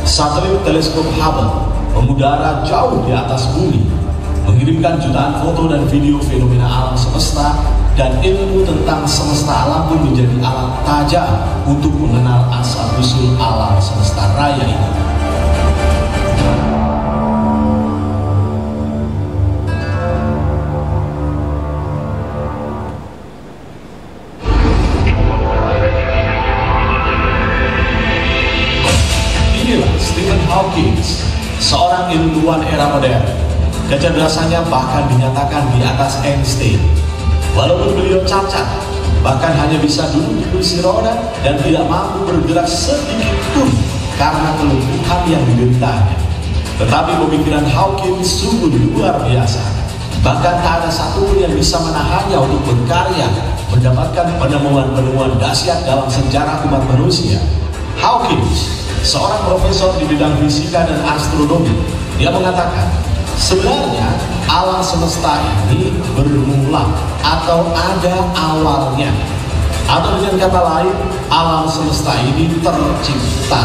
Satelit teleskop Hubble mengudara jauh di atas bumi, mengirimkan jutaan foto dan video fenomena alam semesta, dan ilmu tentang semesta alam pun menjadi alat tajam untuk mengenal asal-usul alam semesta raya ini. Inilah Stephen Hawking, seorang ilmuwan era modern. Kecerdasannya bahkan dinyatakan di atas Einstein. Walaupun beliau cacat, bahkan hanya bisa duduk di kursi roda dan tidak mampu bergerak sedikit pun karena kelumpuhan yang dideritanya. Tetapi pemikiran Hawking sungguh luar biasa. Bahkan tak ada satupun yang bisa menahannya untuk berkarya, mendapatkan penemuan-penemuan dahsyat dalam sejarah umat manusia. Hawking, seorang profesor di bidang fisika dan astronomi, dia mengatakan, sebenarnya alam semesta ini bermula atau ada awalnya. Atau dengan kata lain, alam semesta ini tercipta.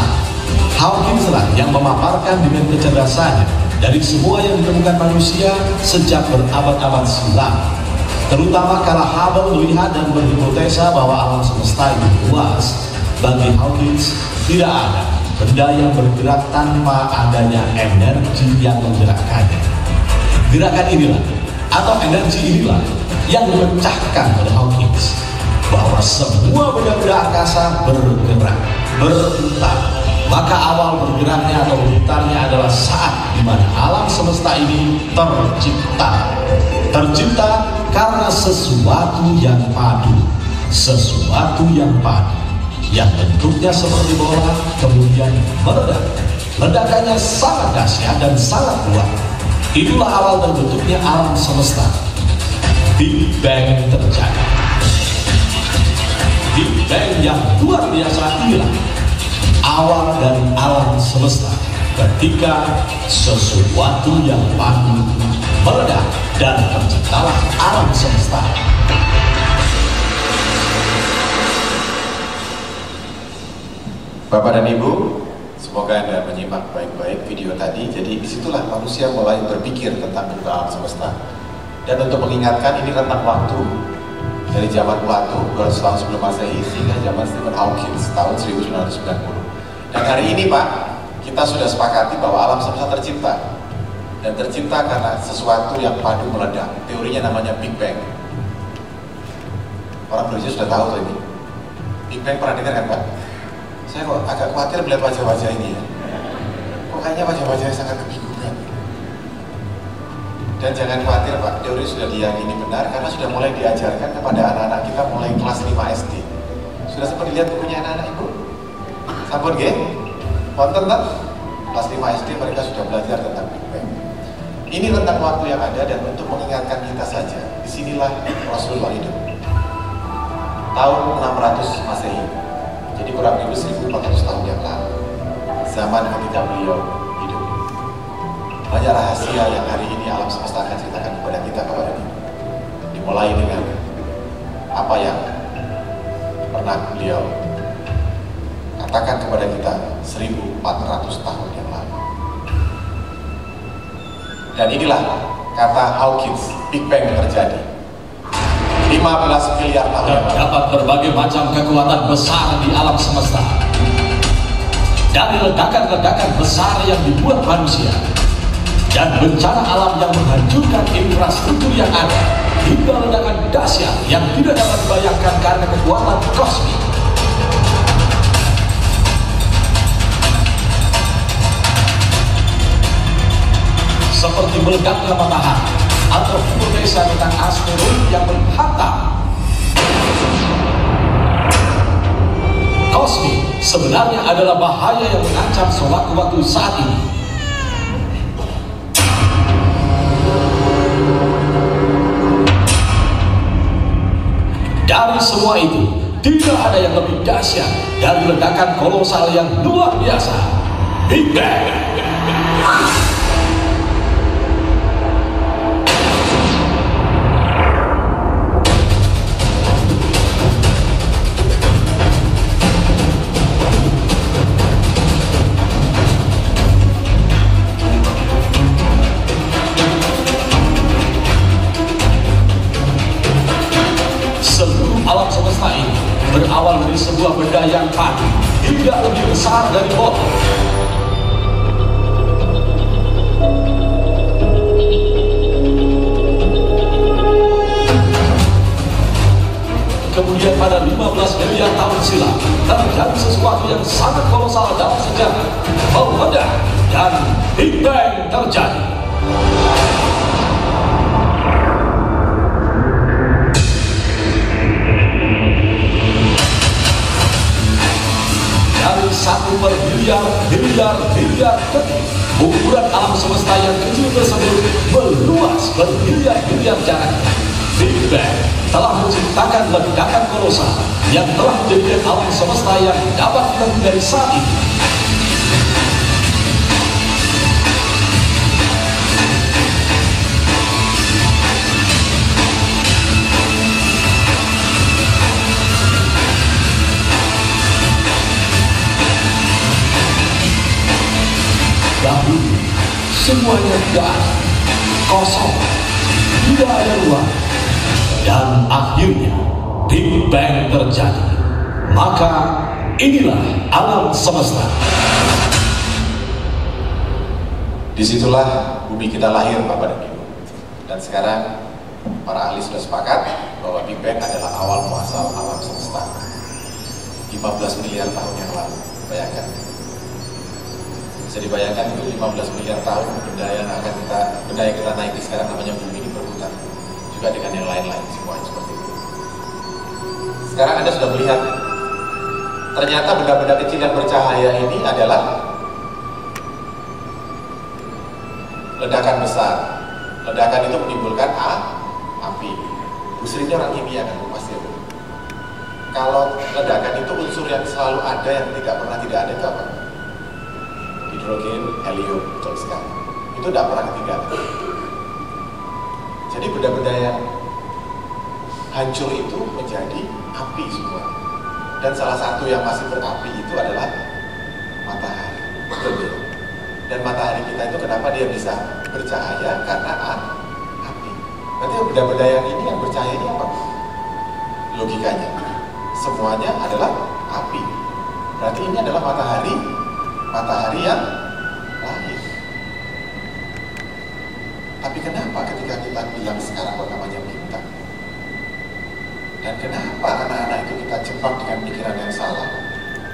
Hawking lah yang memaparkan dengan kecerdasannya dari semua yang ditemukan manusia sejak berabad-abad silam. Terutama kala Hubble melihat dan berhipotesa bahwa alam semesta ini luas. Bagi Hawking, tidak ada benda yang bergerak tanpa adanya energi yang menggerakkannya. Gerakan inilah atau energi inilah yang memecahkan pada Hawking bahwa semua benda-benda angkasa bergerak, berputar. Maka awal bergeraknya atau berputarnya adalah saat di mana alam semesta ini tercipta. Tercipta karena sesuatu yang padu, sesuatu yang padu, yang bentuknya seperti bola kemudian meledak. Ledakannya sangat dahsyat dan sangat kuat. Itulah awal terbentuknya alam semesta. Big Bang terjadi. Big Bang yang luar biasa inilah awal dari alam semesta, ketika sesuatu yang padu meledak dan terciptalah alam semesta. Bapak dan Ibu, semoga Anda menyimak baik-baik video tadi. Jadi disitulah manusia mulai berpikir tentang bentuk alam semesta. Dan untuk mengingatkan, ini rentang waktu dari zaman Plato 200 tahun sebelum Masehi hingga zaman Stephen Hawking tahun 1990. Dan hari ini Pak, kita sudah sepakati bahwa alam semesta tercipta. Dan tercipta karena sesuatu yang padu meledak. Teorinya namanya Big Bang. Orang Indonesia sudah tahu tuh ini. Big Bang pernah dengar kan Pak? Saya kok agak khawatir melihat wajah-wajah ini ya. Kok kayaknya wajah-wajahnya sangat kebingungan. Dan jangan khawatir Pak, teori sudah diyakini benar karena sudah mulai diajarkan kepada anak-anak kita mulai kelas 5 SD. Sudah sempat dilihat bukunya anak-anak Ibu? Sampun nggih? Wonten ta? Kelas 5 SD mereka sudah belajar tentang Big Bang. Ini rentang waktu yang ada dan untuk mengingatkan kita saja. Disinilah Rasulullah hidup. Tahun 600 Masehi. Jadi kurang lebih 1400 tahun yang lalu. Zaman ketika beliau hidup. Banyak rahasia yang hari ini alam semesta akan ceritakan kepada kita kepada dia. Dimulai dengan apa yang pernah beliau katakan kepada kita 1400 tahun yang lalu. Dan inilah kata Hawking, Big Bang terjadi 15 miliar tahun yang lalu. Terdapat berbagai macam kekuatan besar di alam semesta. Dari ledakan-ledakan besar yang dibuat manusia dan bencana alam yang menghancurkan infrastruktur yang ada, hingga ledakan dahsyat yang tidak dapat dibayangkan karena kekuatan kosmik. Seperti meledaknya matahari atau hipotesa tentang asteroid yang menghantam. Kosmik sebenarnya adalah bahaya yang mengancam sewaktu-waktu saat ini. Dari semua itu, tidak ada yang lebih dahsyat dari ledakan kolosal yang luar biasa, Big Bang. besar dari botol. Kemudian pada 15 miliar tahun silam terjadi sesuatu yang sangat kolosal dalam sejarah, meledak dan Big Bang terjadi. Dari 1/miliar detik, ukuran alam semesta yang kecil tersebut meluas bermiliar-miliar jarak. Big Bang telah menciptakan ledakan kolosal yang telah menjadikan alam semesta yang dapat kita dari saat ini. Dahulu semuanya tidak ada, kosong, tidak ada ruang. Dan akhirnya Big Bang terjadi. Maka inilah alam semesta. Disitulah bumi kita lahir, Bapak dan Ibu. Dan sekarang para ahli sudah sepakat bahwa Big Bang adalah awal muasal alam semesta. 15 miliar tahun yang lalu. Bayangkan. Bisa dibayangkan itu 15 miliar tahun benda yang kita naiki sekarang namanya bumi ini berputar. Juga dengan yang lain-lain semuanya seperti itu. Sekarang Anda sudah melihat ternyata benda-benda kecil yang bercahaya ini adalah ledakan besar. Ledakan itu menimbulkan api. Bu Sri ini orang kimia kan, pasti ada. Kalau ledakan itu unsur yang selalu ada yang tidak pernah tidak ada itu apa? Hidrogen, helium, betul sekali. Itu tidak pernah ketinggalan. Jadi benda-benda yang hancur itu menjadi api semua. Dan salah satu yang masih berapi itu adalah matahari. Betul ya? Dan matahari kita itu kenapa dia bisa bercahaya? Karena api. Berarti benda-benda yang ini yang bercahaya ini apa? Logikanya, semuanya adalah api. Berarti ini adalah matahari yang lahir. Tapi kenapa ketika kita bilang sekarang kok namanya bintang? Dan kenapa anak-anak itu kita jebak dengan pikiran yang salah?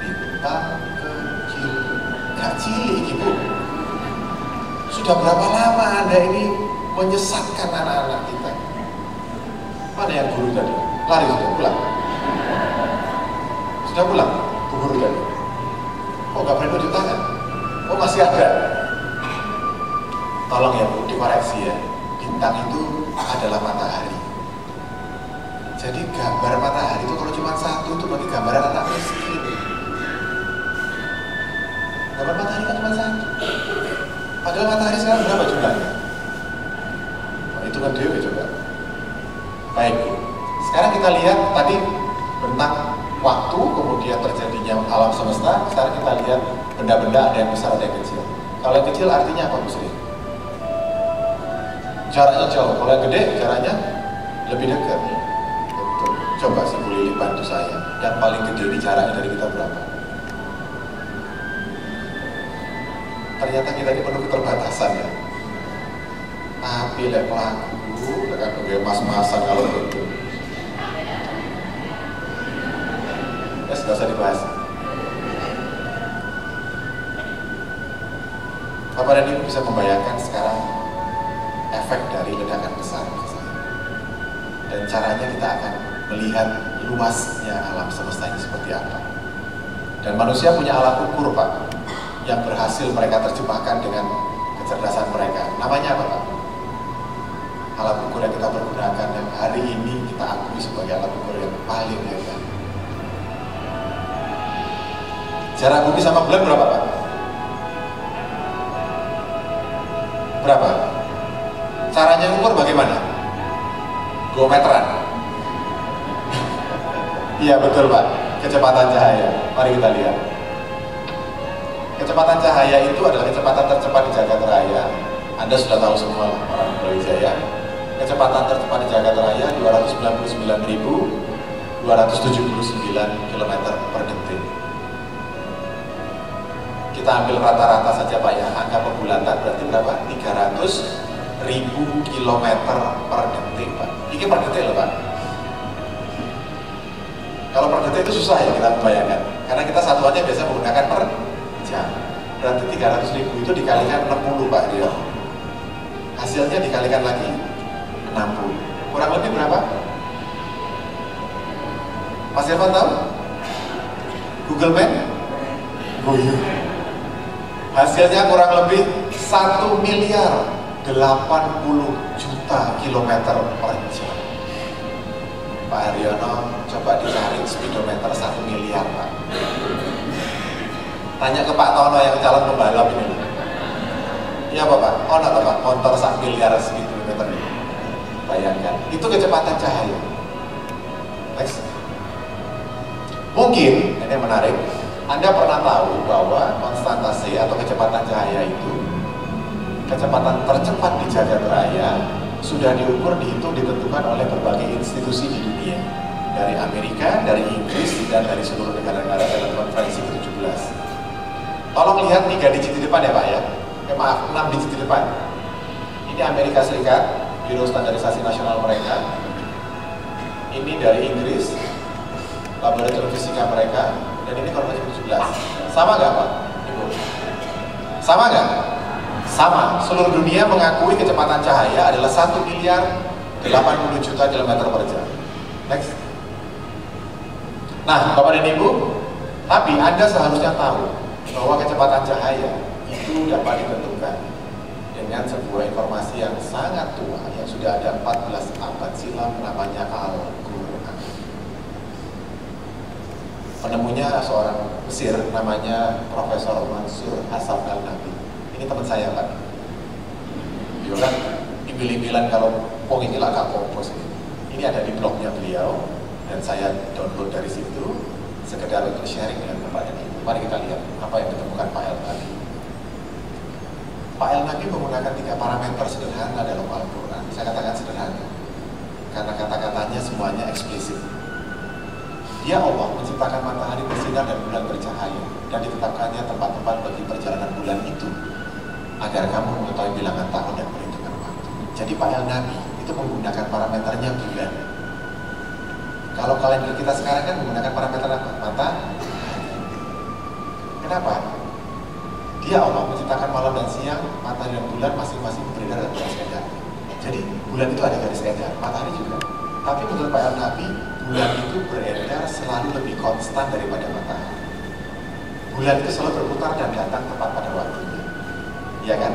Bintang kecil, gak cilik ibu. Sudah berapa lama Anda ini menyesatkan anak-anak kita? Mana yang guru tadi? Lari sudah pulang? Sudah pulang? Bu guru tadi? Oh gak berani tunjuk tangan? Oh masih ada? Tolong ya Bu, dikoreksi ya. Bintang itu adalah matahari. Jadi gambar matahari itu kalau cuma satu itu berarti gambaran anak miskin. Gambar matahari kan cuma satu. Padahal matahari sekarang berapa jumlahnya? Oh, itu kan dewe coba. Baik, sekarang kita lihat tadi bentang waktu, kemudian terjadinya alam semesta. Sekarang kita lihat benda-benda ada yang besar, ada yang kecil. Kalau yang kecil artinya apa, Bu Sri? Jaraknya jauh. Kalau yang gede, jaraknya lebih dekat. Betul. Coba si Bu Lili bantu saya. Yang paling gede ini jaraknya dari kita berapa? Ternyata kita ini penuh keterbatasan ya. Tapi lek pelaku, lek kayak mas-masan kalau begitu. Ya sudah usah dibahas. Bapak dan Ibu bisa membayangkan sekarang efek dari ledakan besar. Dan caranya kita akan melihat luasnya alam semesta ini seperti apa. Dan manusia punya alat ukur, Pak, yang berhasil mereka terjemahkan dengan kecerdasan mereka. Namanya apa, Pak? Alat ukur yang kita pergunakan yang hari ini kita akui sebagai alat ukur yang paling hebat. Jarak bumi sama bulan berapa, Pak? Berapa? Caranya ukur bagaimana? Geometran. Iya betul, Pak. Kecepatan cahaya. Mari kita lihat. Kecepatan cahaya itu adalah kecepatan tercepat di jagat raya. Anda sudah tahu semua orang Brawijaya. Kecepatan tercepat di jagat raya 299.279 km per detik. kita ambil rata-rata saja Pak ya, angka pebulatan berarti berapa? 300.000 kilometer per detik Pak. Ini per detik loh Pak. Kalau per detik itu susah ya kita membayangkan, karena kita satuannya biasa menggunakan per jam. Berarti 300.000 itu dikalikan 60 Pak Rio. Hasilnya dikalikan lagi 60. Kurang lebih berapa? Mas Irfan tahu? Google Map? Goyo. Hasilnya kurang lebih 1.080.000.000 kilometer per jam. Pak Haryono coba dicari speedometer 1 miliar Pak. Tanya ke Pak Tono yang calon pembalap ini. Iya Pak, Ono atau Pak, motor 1 miliar speedometer ini. Bayangkan, itu kecepatan cahaya. Next. Mungkin, ini yang menarik, Anda pernah tahu bahwa konstantase atau kecepatan cahaya itu, kecepatan tercepat di jagat raya, sudah diukur, dihitung, ditentukan oleh berbagai institusi di dunia, dari Amerika, dari Inggris, dan dari seluruh negara-negara dalam konferensi ke-17. Tolong lihat 3 digit di depan ya Pak ya. Maaf, 6 digit di depan. Ini Amerika Serikat, Biro Standarisasi Nasional mereka. Ini dari Inggris, laboratorium fisika mereka, dan ini konferensi ke-17. Sama nggak Pak? Ibu? Sama nggak? Sama, seluruh dunia mengakui kecepatan cahaya adalah 1.080.000.000 kilometer per jam. Next. Nah, Bapak dan Ibu, tapi Anda seharusnya tahu bahwa kecepatan cahaya itu dapat ditentukan dengan sebuah informasi yang sangat tua yang sudah ada 14 abad silam, namanya Al-Quran. Penemunya seorang Mesir namanya Profesor Mansur Hassan Al-Nabi. Ini teman saya Pak. Dia kan imbil-imbilan kalau pong ini lah kompos. Ini ada di blognya beliau dan saya download dari situ sekedar untuk sharing dengan Bapak dan Ibu. Mari kita lihat apa yang ditemukan Pak El-Nabi. Pak El-Nabi menggunakan 3 parameter sederhana dalam Al-Quran. Saya katakan sederhana karena kata-katanya semuanya eksplisit. Dia Allah menciptakan matahari bersinar dan bulan bercahaya, dan ditetapkannya tempat-tempat bagi perjalanan bulan itu agar kamu mengetahui bilangan tahun dan perhitungan waktu. Jadi Pak El-Nabi itu menggunakan parameternya bulan. Kalau kalender kita sekarang kan menggunakan parameter apa? Matahari. Kenapa? Dia Allah menciptakan malam dan siang, matahari dan bulan masing-masing beredar dan garis edar. Jadi bulan itu ada garis edar, matahari juga. Tapi menurut Pak El-Nabi, bulan itu beredar selalu lebih konstan daripada matahari. Bulan itu selalu berputar dan datang tepat pada waktunya. Iya kan?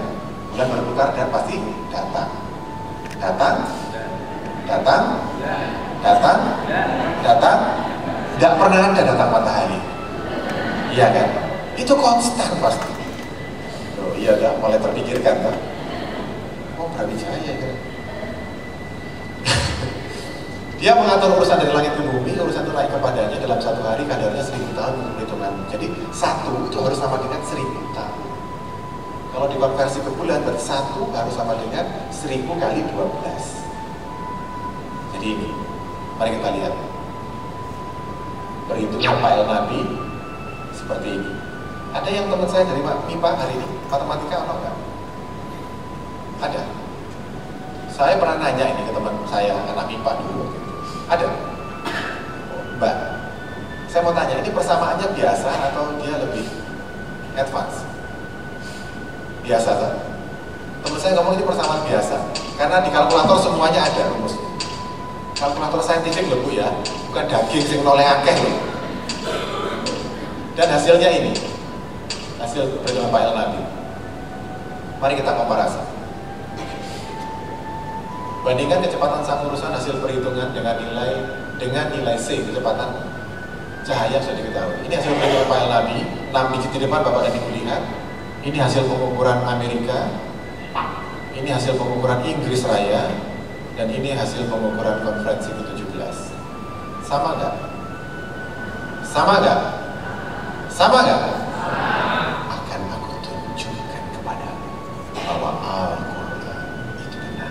Bulan berputar dan pasti datang. Datang, datang, datang, datang. Tidak pernah ada datang matahari. Iya kan? Itu konstan pasti. Oh iya, udah mulai terpikirkan kan? Oh berani cahaya kan? Dia mengatur urusan dari langit ke bumi, urusan itu naik kepadanya dalam satu hari kadarnya 1000 tahun menurut hitungan. Jadi 1 itu harus sama dengan 1000 tahun. Kalau dikonversi ke bulan berarti 1 harus sama dengan 1000 kali 12. Jadi ini, mari kita lihat perhitungan Pak El-Nabi seperti ini. Ada yang teman saya dari MIPA hari ini, matematika atau enggak? Ada. Saya pernah nanya ini ke teman saya, anak MIPA dulu. Ada? Mbak, saya mau tanya, ini persamaannya biasa atau dia lebih advance? Biasa kan? Teman saya ngomong ini persamaan biasa, karena di kalkulator semuanya ada rumusnya. Kalkulator saintifik loh Bu ya, bukan daging sing noleh akeh loh. Dan hasilnya ini, hasil perhitungan Pak El-Nabi. Mari kita komparasi. Bandingkan kecepatan sang urusan hasil perhitungan dengan nilai C, kecepatan cahaya sudah diketahui. Ini hasil pengukuran Pak El-Nabi, 6 digit di depan Bapak dan Ibu lihat. Ini hasil pengukuran Amerika, ini hasil pengukuran Inggris Raya, dan ini hasil pengukuran konferensi ke-17. Sama nggak? Sama nggak? Sama nggak? Akan aku tunjukkan kepadamu bahwa Al-Quran itu benar.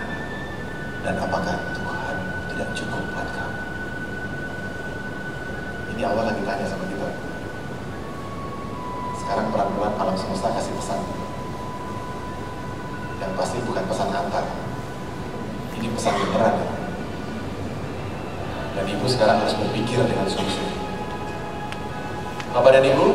Dan apakah Tuhan tidak cukup buat kamu? Ini Allah lagi tanya sama kita. Sekarang pelan-pelan alam semesta kasih pesan. Yang pasti bukan pesan antar. Ini pesan beneran. Dan ibu sekarang harus berpikir dengan sungguh-sungguh. Bapak dan Ibu,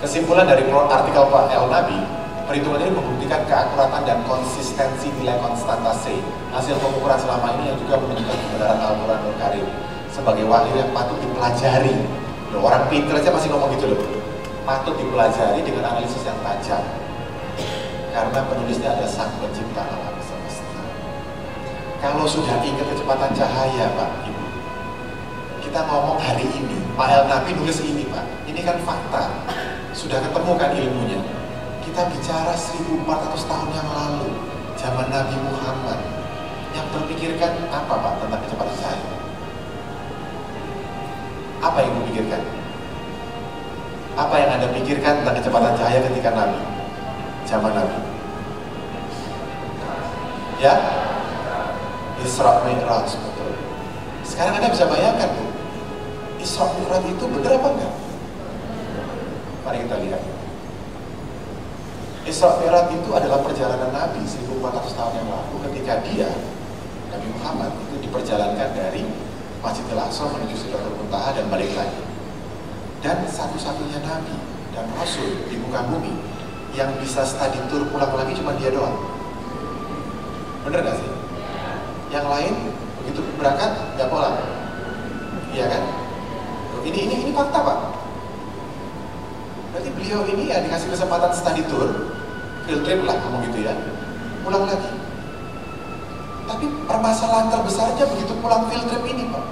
kesimpulan dari artikel Pak El Nabi, perhitungan ini membuktikan keakuratan dan konsistensi nilai konstanta C, hasil pengukuran selama ini yang juga menunjukkan kebenaran Al-Quranul Karim sebagai wahyu yang patut dipelajari. Loh, orang pintar aja masih ngomong gitu loh. Patut dipelajari dengan analisis yang tajam. Karena penulisnya adalah Sang Pencipta alam semesta. Kalau sudah ingat kecepatan cahaya, Pak, Ibu, kita ngomong hari ini, Pak El Nabi nulis ini, Pak. Ini kan fakta. Sudah ketemu kan ilmunya. Kita bicara 1400 tahun yang lalu, zaman Nabi Muhammad. Yang terpikirkan apa, Pak, tentang kecepatan cahaya? Apa yang Ibu pikirkan? Apa yang Anda pikirkan tentang kecepatan cahaya ketika Nabi? Zaman Nabi? Ya? Isra Mi'raj, betul. Sekarang Anda bisa bayangkan, Bu, Isra Mi'raj itu benar apa enggak? Mari kita lihat. Isra Mi'raj itu adalah perjalanan Nabi 1400 tahun yang lalu ketika dia, Nabi Muhammad, itu diperjalankan dari Masjidil Aqsa menuju Sidratul Muntaha dan balik lagi. Dan satu-satunya Nabi dan Rasul di muka bumi yang bisa study tour pulang lagi cuma dia doang. Bener gak sih? Yang lain begitu berangkat nggak pulang. Iya kan? Ini fakta, Pak. Berarti beliau ini ya dikasih kesempatan study tour, field trip lah ngomong gitu ya, pulang lagi. Tapi permasalahan terbesarnya begitu pulang field trip ini, Pak,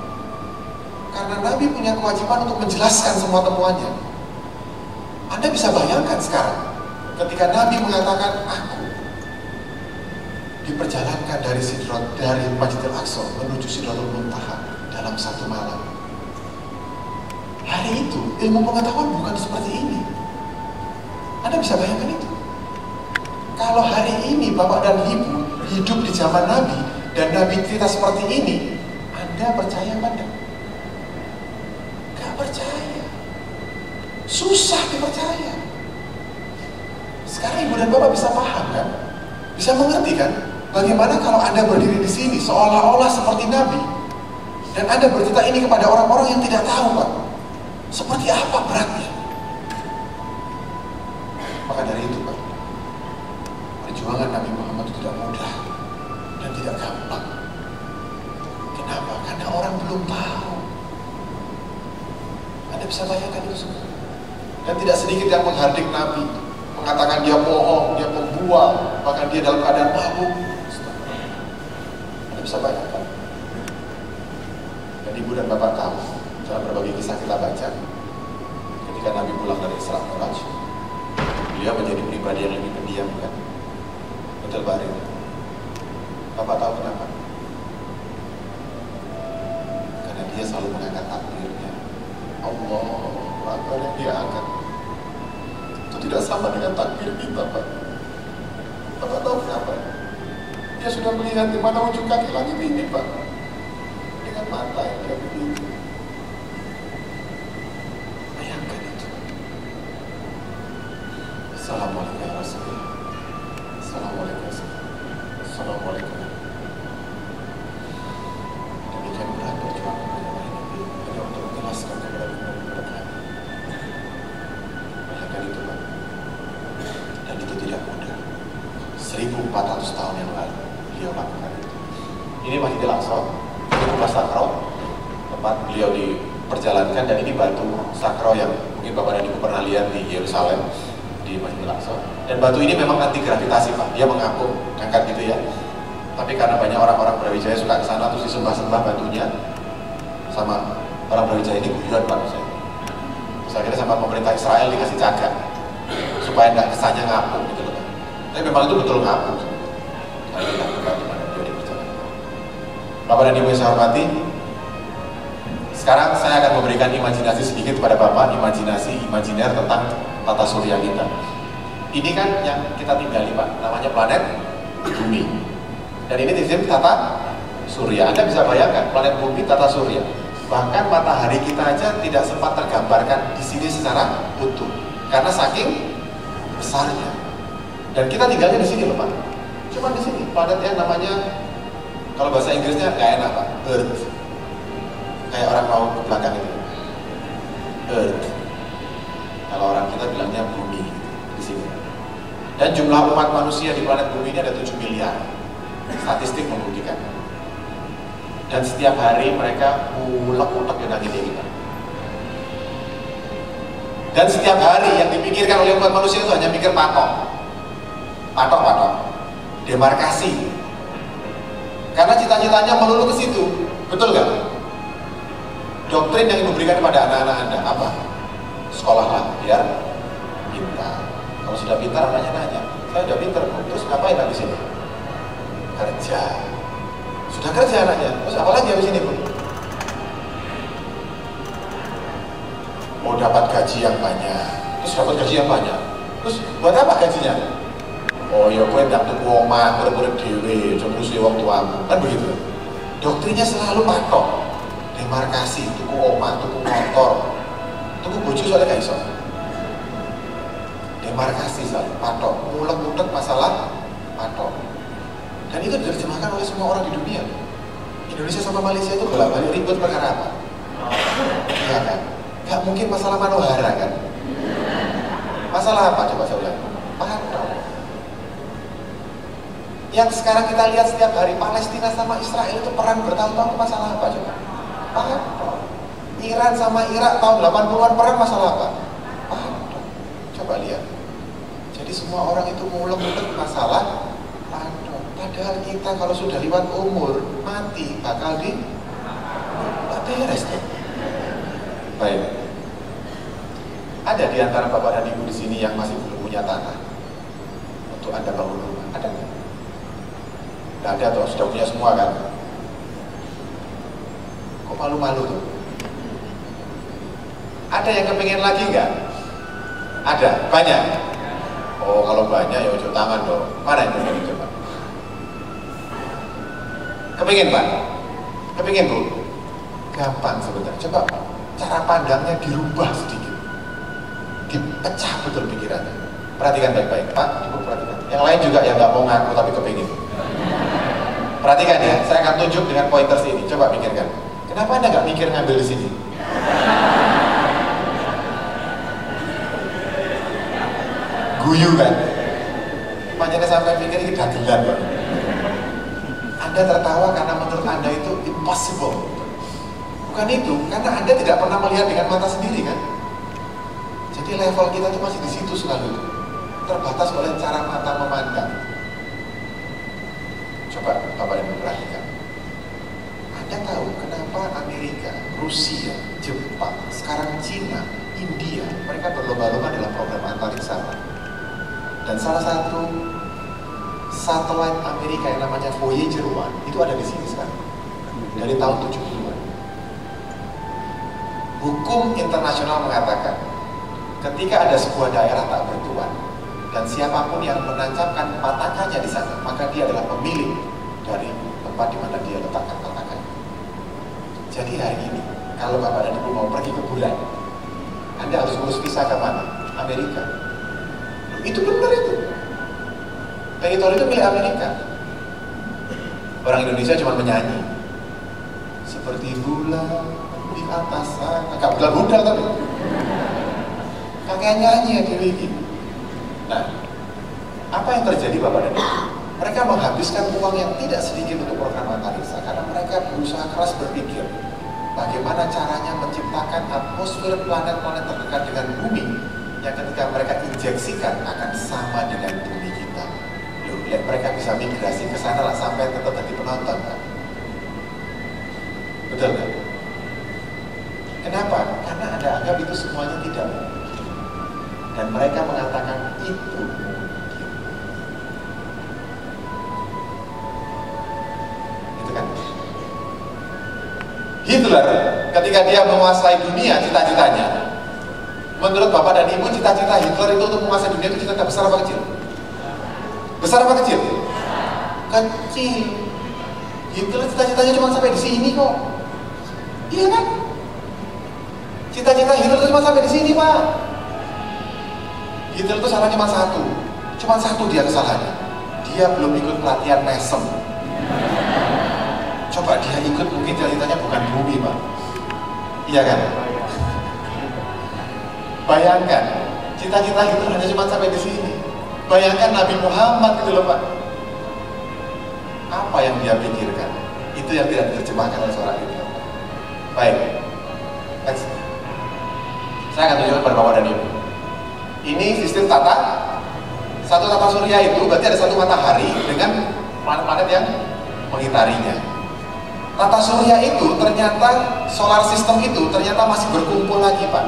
karena Nabi punya kewajiban untuk menjelaskan semua temuannya. Anda bisa bayangkan sekarang ketika Nabi mengatakan, aku diperjalankan dari Masjidil Aqsa menuju Sidratul Muntaha dalam satu malam. Hari itu ilmu pengetahuan bukan seperti ini. Anda bisa bayangkan itu. Kalau hari ini Bapak dan Ibu hidup di zaman Nabi dan Nabi cerita seperti ini, Anda percaya apa enggak? Gak percaya. Susah dipercaya. Sekarang Ibu dan Bapak bisa paham kan? Bisa mengerti kan? Bagaimana kalau Anda berdiri di sini seolah-olah seperti Nabi dan Anda bercerita ini kepada orang-orang yang tidak tahu, Pak? Seperti apa beratnya? Maka dari itu, Pak, perjuangan Nabi Muhammad itu tidak mudah dan tidak gampang. Kenapa? Karena orang belum tahu. Anda bisa bayangkan itu semua. Dan tidak sedikit yang menghardik Nabi, mengatakan dia bohong, dia pembual, bahkan dia dalam keadaan mabuk. Anda bisa bayangkan. Dan Ibu dan Bapak tahu, dalam berbagai kisah kita baca, ketika Nabi pulang dari Isra Mi'raj, beliau menjadi pribadi yang lebih pendiam, kan? Betul, Pak Rin? Bapak tahu kenapa? Karena dia selalu mengangkat takbirnya. Allah Akbar yang dia angkat itu tidak sama dengan takbir kita, Pak. Bapak tahu kenapa? Dia sudah melihat di mana ujung kaki langit ini, Pak, dengan mata yang dia begitu. Bayangkan itu. Assalamualaikum ya Rasulullah. Assalamualaikum. Assalamualaikum. Demikian berat perjuangan hanya untuk menjelaskan kepada kami. Bayangkan itu, Pak. Dan itu tidak mudah. 1400 tahun yang lalu beliau lakukan itu. Ini Masjidil Aqsa, ini rumah sakral tempat beliau diperjalankan, dan ini batu sakral yang mungkin Bapak dan Ibu pernah lihat di Yerusalem, di Masjidil Aqsa. Dan batu ini memang anti gravitasi, Pak. Dia mengapung, angkat gitu ya. Tapi karena banyak orang-orang Brawijaya suka ke sana terus disembah-sembah batunya, sama orang Brawijaya ini guyon, Pak, saya. Terus akhirnya sama pemerintah Israel dikasih cagak supaya nggak kesannya ngapung gitu loh. Tapi memang itu betul ngapung. Nah, ini kan tempat di mana beliau diperjalankan. Bapak dan Ibu yang saya hormati, sekarang saya akan memberikan imajinasi sedikit kepada Bapak, imajinasi imajiner tentang tata surya kita. Ini kan yang kita tinggali, Pak, namanya planet Bumi. Dan ini sistem tata surya. Anda bisa bayangkan planet Bumi tata surya. Bahkan matahari kita aja tidak sempat tergambarkan di sini secara utuh. karena saking besarnya. Dan kita tinggalnya di sini loh Pak, cuma di sini planet yang namanya, kalau bahasa Inggrisnya nggak enak Pak, Earth. Kayak orang mau ke belakang itu, Earth. Kalau orang kita bilangnya bumi di sini. Dan jumlah umat manusia di planet bumi ini ada 7 miliar. Statistik membuktikan. Dan setiap hari mereka ulek-ulek dengan ide kita. Dan setiap hari yang dipikirkan oleh umat manusia itu hanya mikir patok, demarkasi. Karena cita-citanya melulu ke situ, betul nggak? Doktrin yang diberikan kepada anak-anak Anda apa? Sekolahlah biar pintar. Kalau sudah pintar, anaknya nanya, saya udah pintar, terus ngapain habis ini? Kerja. Sudah kerja anaknya, terus apa lagi habis ini Bu? Mau dapat gaji yang banyak, terus dapat gaji yang banyak, terus buat apa gajinya? Oh ya gue ndak tuku omah, urip-urip dhewe, aja ngurusi wong tuamu, kan begitu. Doktrinnya selalu patok, demarkasi, tuku omah, tuku motor, tuku bojo soalnya gak iso. Demarkasi selalu patok, mulek-mulek masalah patok. Dan itu diterjemahkan oleh semua orang di dunia. Indonesia sama Malaysia itu bolak-balik ribut perkara apa? Iya kan? Gak mungkin masalah Manohara kan? Masalah apa coba saya ulang? Patok. Yang sekarang kita lihat setiap hari Palestina sama Israel itu perang bertahun-tahun itu masalah apa coba? Patok. Iran sama Irak tahun 80-an perang masalah apa? Patok. Coba lihat. Jadi semua orang itu mulek-mulek masalah patok. Padahal kita kalau sudah lewat umur mati bakal tak beres deh. Baik. Ada di antara Bapak dan Ibu di sini yang masih belum punya tanah untuk Anda bangun rumah? Ada nggak? Nggak ada atau sudah punya semua kan? Kok malu-malu tuh? Ada yang kepengen lagi nggak? Ada? Banyak? Oh kalau banyak ya ujuk tangan dong. Mana yang kepengen coba? Kepengen Pak? Kepengen Bu? Gampang sebenarnya. Coba cara pandangnya dirubah sedikit, dipecah betul pikirannya. Perhatikan baik-baik Pak, Ibu perhatikan. Yang lain juga yang nggak mau ngaku tapi kepingin. Perhatikan ya, saya akan tunjuk dengan pointers ini. Coba pikirkan, kenapa Anda nggak mikir ngambil di sini? Guyu kan? Makanya sampai pikir ini dagelan Pak. Anda tertawa karena menurut Anda itu impossible. Bukan itu, karena Anda tidak pernah melihat dengan mata sendiri kan? Jadi level kita itu masih di situ selalu, terbatas oleh cara mata memandang. Coba Bapak Ibu perhatikan. Anda tahu kenapa Amerika, Rusia, Jepang, sekarang Cina, India, mereka berlomba-lomba dalam program antariksa. Dan salah satu satelit Amerika yang namanya Voyager 1 itu ada di sini sekarang dari tahun 70-an. Hukum internasional mengatakan ketika ada sebuah daerah tak bertuan dan siapapun yang menancapkan patakannya di sana, maka dia adalah pemilik dari tempat di mana dia letakkan patakannya. Jadi hari ini kalau Bapak dan Ibu mau pergi ke bulan, Anda harus ngurus visa ke mana? Amerika. Itu benar itu. Teritori itu milik Amerika. Orang Indonesia cuma menyanyi seperti bulan di atas sana, agak bulan-bulan tapi kakek nyanyi ya Dewi. Nah, apa yang terjadi Bapak dan Ibu? Mereka menghabiskan uang yang tidak sedikit untuk program antariksa karena mereka berusaha keras berpikir bagaimana caranya menciptakan atmosfer planet-planet terdekat dengan bumi yang ketika mereka injeksikan akan sama dengan bumi kita. Loh, lihat mereka bisa migrasi ke sana lah sampai tetap jadi penonton kan? Betul kan? Kenapa? Karena Anda anggap itu semuanya tidak mungkin. Dan mereka mengatakan itu mungkin. Itu kan? Hitler ketika dia menguasai dunia cita-citanya, menurut Bapak dan Ibu cita-cita Hitler itu untuk menguasai dunia itu cita-cita besar apa kecil? Besar apa kecil? Kecil. Hitler cita-citanya cuma sampai di sini kok. Iya kan? Cita-cita Hitler cuma sampai di sini Pak. Hitler itu salahnya cuma satu dia kesalahannya. Dia belum ikut pelatihan mesem. Coba dia ikut, mungkin ceritanya bukan bumi, Pak. Iya kan? Bayangkan, cita-cita Hitler hanya cuma sampai di sini. Bayangkan Nabi Muhammad gitu loh, Pak. Apa yang dia pikirkan? Itu yang tidak diterjemahkan oleh seorang Hitler. Baik, next. Saya akan tunjukkan pada Bapak dan Ibu. Ini sistem satu tata surya itu berarti ada satu matahari dengan planet-planet yang mengitarinya. Tata surya itu ternyata, solar system itu ternyata masih berkumpul lagi, Pak,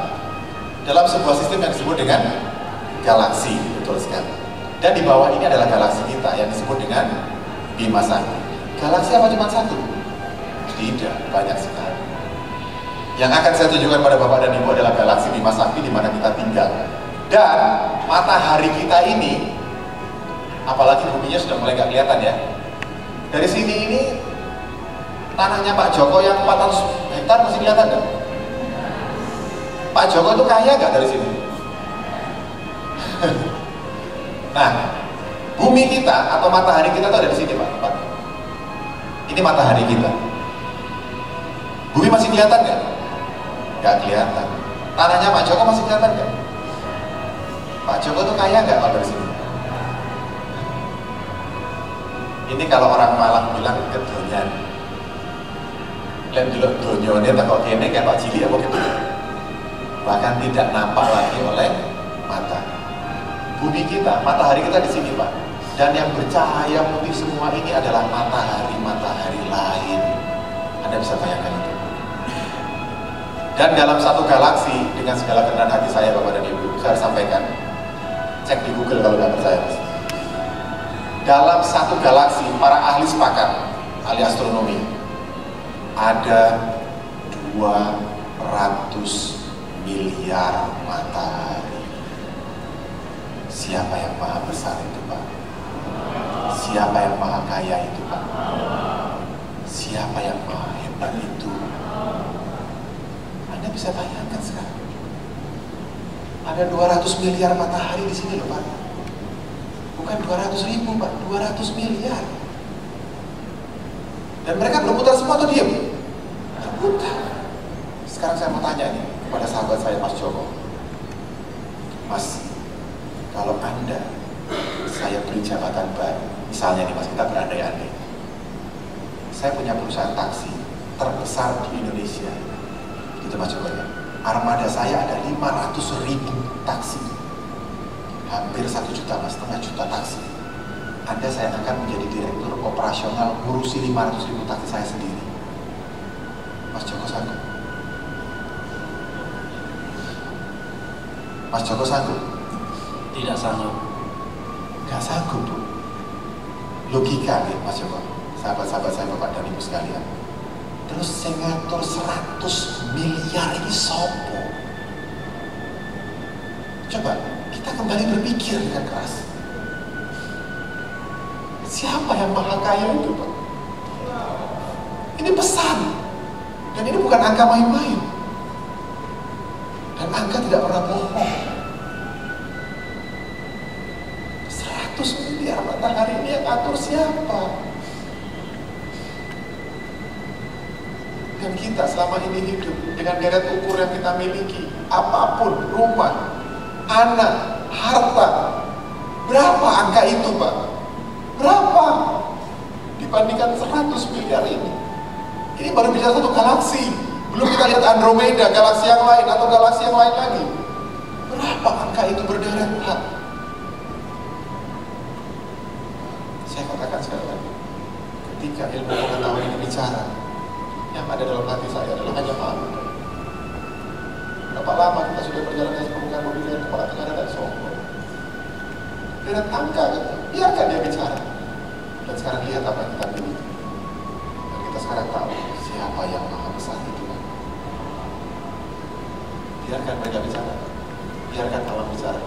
dalam sebuah sistem yang disebut dengan galaksi, betul sekali. Dan di bawah ini adalah galaksi kita yang disebut dengan Bima Sakti. Galaksi apa cuma satu? Tidak, banyak sekali. Yang akan saya tunjukkan pada Bapak dan Ibu adalah galaksi Bima Sakti di mana kita tinggal. Dan matahari kita ini, apalagi buminya sudah mulai nggak kelihatan ya. Dari sini ini tanahnya Pak Joko yang 400 hektar masih kelihatan nggak? Pak Joko itu kaya nggak dari sini? Nah, bumi kita atau matahari kita itu ada di sini, Pak. Ini matahari kita. Bumi masih kelihatan nggak? Nggak kelihatan. Tanahnya Pak Joko masih kelihatan nggak? Pak Joko itu kaya nggak kalau dari sini? Ini kalau orang Malang bilang kedonyan. Lihat dulu donyone tak kok kene kayak Pak Cili apa gitu. Bahkan tidak nampak lagi oleh mata. Bumi kita, matahari kita di sini, Pak. Dan yang bercahaya putih semua ini adalah matahari lain. Anda bisa bayangkan itu. Dan dalam satu galaksi, dengan segala kerendahan hati saya, Bapak dan Ibu, saya sampaikan, cek di Google kalau nggak percaya, Mas. Dalam satu galaksi, para ahli sepakat, ahli astronomi, ada 200 miliar matahari. Siapa yang maha besar itu, Pak? Siapa yang maha kaya itu, Pak? Siapa yang maha hebat itu? Anda bisa bayangkan sekarang. Ada 200 miliar matahari di sini loh, Pak. Bukan 200.000, Pak, 200 miliar. Dan mereka berputar semua atau diam? Berputar. Sekarang saya mau tanya nih kepada sahabat saya, Mas Joko. Mas, kalau Anda, saya beri jabatan baru, misalnya nih Mas, kita berandai-andai. Saya punya perusahaan taksi terbesar di Indonesia. Gitu Mas Joko ya. Armada saya ada 500.000 taksi. Hampir 1 juta, Mas, setengah juta taksi. Anda saya akan menjadi direktur operasional, ngurusi 500.000 taksi saya sendiri. Mas Joko sanggup? Mas Joko sanggup? Tidak sanggup. Gak sanggup, Bu. Logika nih Mas Joko, sahabat-sahabat saya, Bapak dan Ibu sekalian. Terus saya ngatur 100 miliar ini sopo. Coba kita kembali berpikir dengan keras. Siapa yang maha kaya itu, Pak? Ini pesan. Dan ini bukan angka main-main. Dan angka tidak pernah bohong. 100 miliar matahari ini yang atur siapa? Dan kita selama ini hidup dengan deret ukur yang kita miliki, apapun, rumah, anak, harta, berapa angka itu, Pak? Berapa? Dibandingkan 100 miliar ini. Ini baru bicara satu galaksi. Belum kita lihat Andromeda, galaksi yang lain atau galaksi yang lain lagi. Berapa angka itu berderet, Pak? Saya katakan sekali lagi, ketika ilmu pengetahuan ini bicara, yang ada dalam hati saya adalah hanya malu. Berapa lama kita sudah berjalan dari permukaan bumi dengan kepala tenggara dan sombong. Deret angka, gitu. Biarkan dia bicara. Dan sekarang lihat apa yang kita miliki. Dan kita sekarang tahu siapa yang maha besar itu. Biarkan mereka bicara. Biarkan alam bicara.